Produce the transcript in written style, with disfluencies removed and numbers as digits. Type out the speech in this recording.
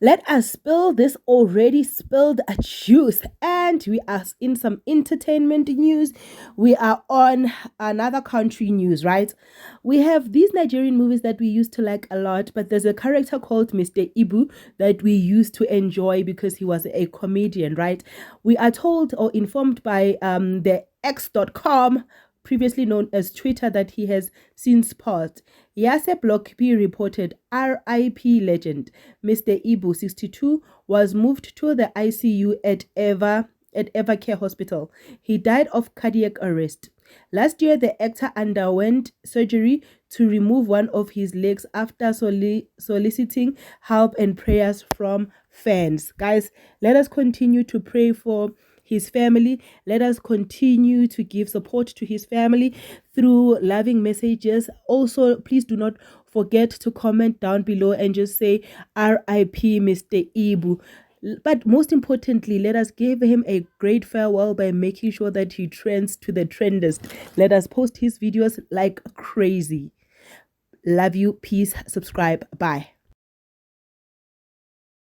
Let us spill this already spilled juice. And we are in some entertainment news. We are on another country news, right? We have these Nigerian movies that we used to like a lot, but there's a character called Mr. Ibu that we used to enjoy because he was a comedian, right? We are told or informed by the X.com, previously known as Twitter, that he has since passed. Yase Block B reported RIP legend Mr. Ibu, 62, was moved to the ICU at Evercare Hospital. He died of cardiac arrest. Last year, the actor underwent surgery to remove one of his legs after soliciting help and prayers from fans. Guys, let us continue to pray for his family. Let us continue to give support to his family through loving messages. Also, please do not forget to comment down below and just say RIP Mr. Ibu. But most importantly, let us give him a great farewell by making sure that he trends to the trendest. Let us post his videos like crazy. Love you. Peace. Subscribe. Bye.